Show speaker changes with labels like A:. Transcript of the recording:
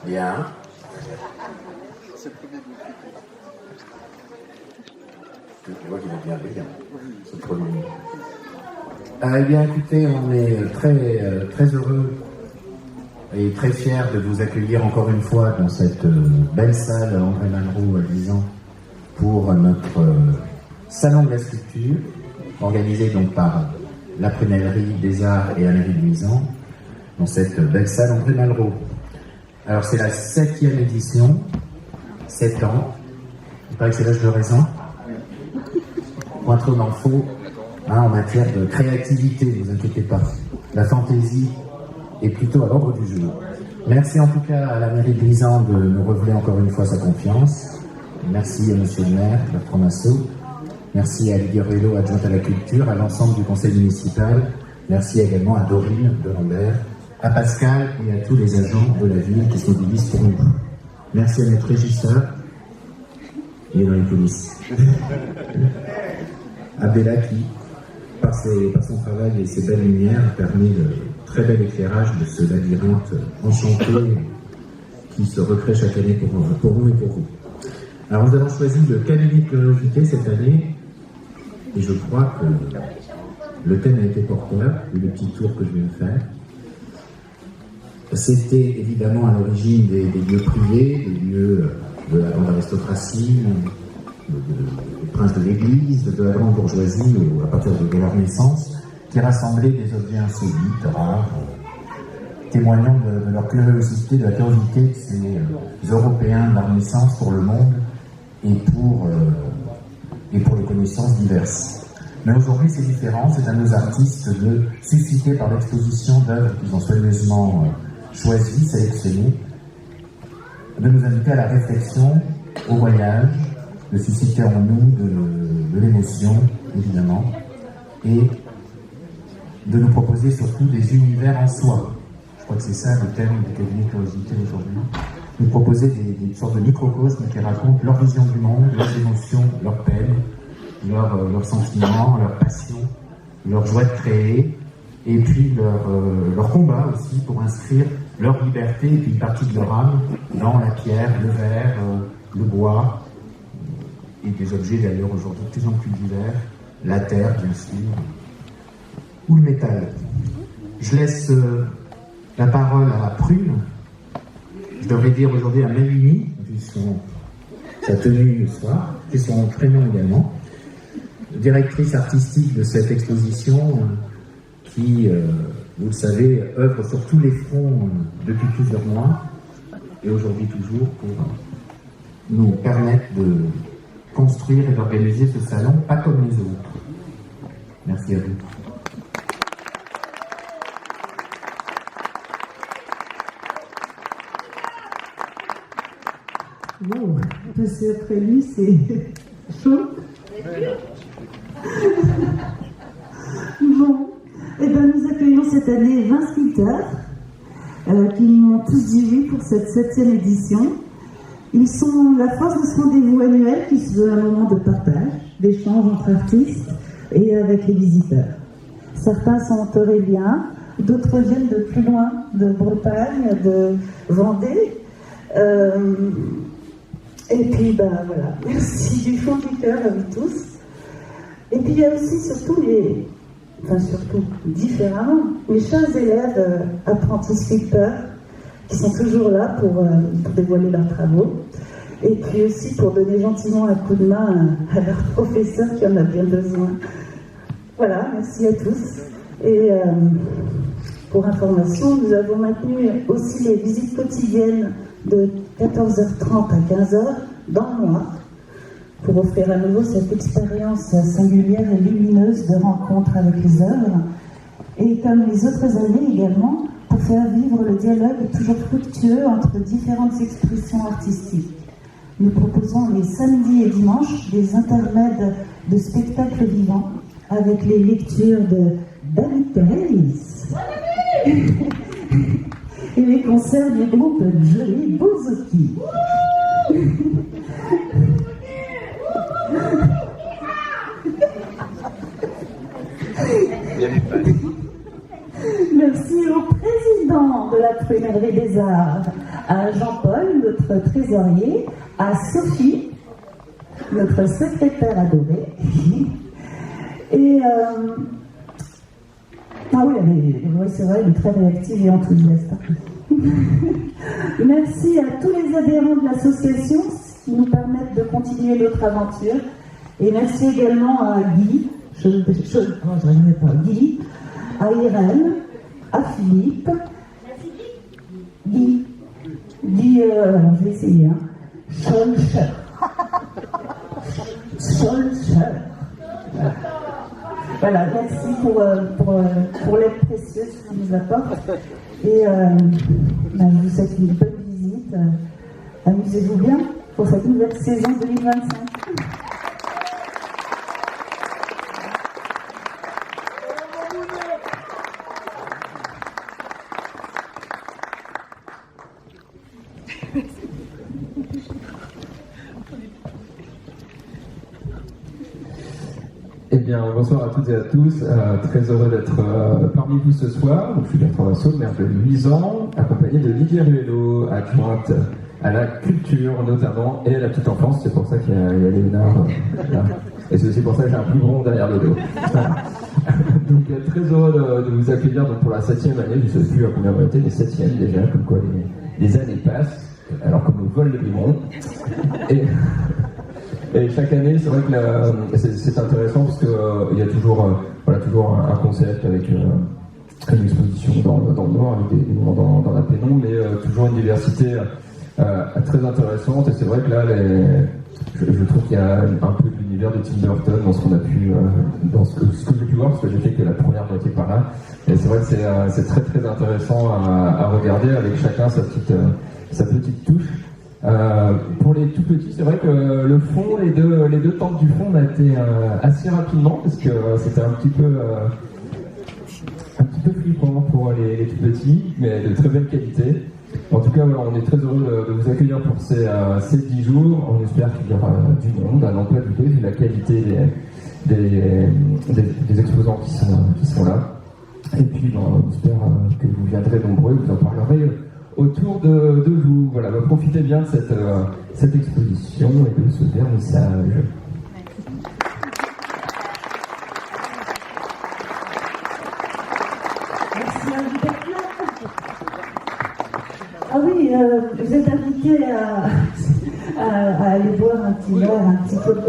A: Bien. Je vois qu'il est bien brillant, ce premier. Eh bien, écoutez, on est très heureux et très fiers de vous accueillir encore une fois dans cette belle salle André Malraux à Luisan pour notre salon de la sculpture, organisé donc par la Prunellerie des Arts et la mairie de Luisan, dans cette belle salle André Malraux. Alors, c'est la 7e édition, 7 ans. Il paraît que c'est l'âge de raison. Point trop d'en faut, en matière de créativité, ne vous inquiétez pas. La fantaisie est plutôt à l'ordre du jour. Merci en tout cas à la mairie de Luisan de nous renouveler encore une fois sa confiance. Merci à monsieur le maire, Bertrand Massot. Merci à Liguerello, adjointe à la culture, à l'ensemble du conseil municipal. Merci également à Dorine de Lambert, à Pascal et à tous les agents de la ville qui se mobilisent pour nous. Merci à notre régisseur. Il est dans les coulisses. À Bella qui, par son travail et ses belles lumières, permet le très bel éclairage de ce labyrinthe enchanté qui se recrée chaque année pour nous et pour vous. Alors nous avons choisi le cabinet de curiosité cette année et je crois que le thème a été porteur, le petit tour que je vais me faire. C'était évidemment à l'origine des lieux privés, des lieux de la grande aristocratie, des princes de l'église, de la grande bourgeoisie, à partir de leur naissance, qui rassemblaient des objets insolites, rares, témoignant de leur curiosité, de la curiosité de ces Européens de la Renaissance pour le monde et pour les connaissances diverses. Mais aujourd'hui, c'est différent, c'est à nos artistes de susciter par l'exposition d'œuvres qu'ils ont soigneusement choisies, sélectionnées, de nous inviter à la réflexion, au voyage, de susciter en nous de l'émotion, évidemment, et de nous proposer surtout des univers en soi. Je crois que c'est ça le thème du cabinet de curiosité aujourd'hui. Nous proposer des sortes de microcosmes qui racontent leur vision du monde, leurs émotions, leurs peines, leurs sentiments, leurs passions, leur joie de créer, et puis leur combat aussi pour inscrire leur liberté et puis une partie de leur âme dans la pierre, le verre, le bois, et des objets d'ailleurs aujourd'hui de plus en plus divers, la terre bien sûr, ou le métal. Je laisse la parole à Prune, je devrais dire aujourd'hui à Mélanie, vu sa tenue ce soir, et son prénom également, directrice artistique de cette exposition qui, vous le savez, œuvre sur tous les fronts depuis plusieurs mois, et aujourd'hui toujours, pour nous permettre de construire et d'organiser ce salon, pas comme les autres. Merci à vous.
B: Bon, passer après lui, c'est chaud. Bon, et bien nous accueillons cette année 20 sculpteurs qui nous ont tous dit oui pour cette 7e édition. Ils sont la force de ce rendez-vous annuel qui se veut un moment de partage, d'échange entre artistes et avec les visiteurs. Certains sont auréliens, d'autres viennent de plus loin, de Bretagne, de Vendée. Et puis, voilà, merci du fond du cœur à vous tous. Et puis, il y a aussi surtout différemment, mes chers élèves apprentis sculpteurs qui sont toujours là pour dévoiler leurs travaux. Et puis aussi pour donner gentiment un coup de main à leur professeur qui en a bien besoin. Voilà, merci à tous. Et pour information, nous avons maintenu aussi les visites quotidiennes de 14h30 à 15h dans le noir pour offrir à nouveau cette expérience singulière et lumineuse de rencontre avec les œuvres. Et comme les autres années également, pour faire vivre le dialogue toujours fructueux entre différentes expressions artistiques. Nous proposons les samedis et dimanches des intermèdes de spectacles vivants avec les lectures de David Perez et les concerts du groupe Jolie Bouzouki. Merci au président de la l'imprimerie des arts, à Jean-Paul, notre trésorier, à Sophie, notre secrétaire adorée. Et ah oui, c'est vrai, elle est très réactive et enthousiaste. Merci à tous les adhérents de l'association qui nous permettent de continuer notre aventure. Et merci également à Guy, Guy, à Irène, à Philippe, Guy, alors je vais essayer, Scholcher. Voilà, merci pour l'aide précieuse qu'ils nous apportent. Et je vous souhaite une bonne visite. Amusez-vous bien pour cette nouvelle saison 2025.
C: Eh bien, bonsoir à toutes et à tous. Très heureux d'être parmi vous ce soir. Donc, je suis Bertrand Vassaux, maire de Luisan, accompagné de Lydia Ruello, adjointe à la culture notamment, et à la petite enfance. C'est pour ça qu'il y a Léonard là. Et c'est aussi pour ça que j'ai un plus grand derrière le dos. Donc, très heureux de vous accueillir donc, pour la 7e année. Je ne sais plus à combien on était, les 7e déjà, comme quoi les années passent, alors qu'on nous vole le biberon. Et chaque année, c'est vrai que c'est intéressant parce qu'il y a toujours un concept avec une exposition dans le noir, avec des moments dans la pénombre, mais toujours une diversité très intéressante. Et c'est vrai que là, je trouve qu'il y a un peu de l'univers de Tim Burton dans ce qu'on a pu, dans ce que j'ai pu voir, parce que j'ai fait que la première moitié par là. Et c'est vrai que c'est très très intéressant à regarder avec chacun sa petite touche. Pour les tout petits, c'est vrai que le fond, les deux tentes du fond, on a été assez rapidement parce que c'était un petit peu flippant pour les tout petits, mais de très belle qualité. En tout cas, voilà, on est très heureux de vous accueillir pour ces 10 jours. On espère qu'il y aura du monde, un emploi du temps, de la qualité des exposants qui sont là. Et puis, on espère que vous viendrez nombreux, vous en parlerez autour de vous. Voilà, profitez bien de cette exposition et de ce vernissage.
B: Merci à vous d'être là. Ah oui, vous êtes invités à aller boire un petit verre, un petit peu de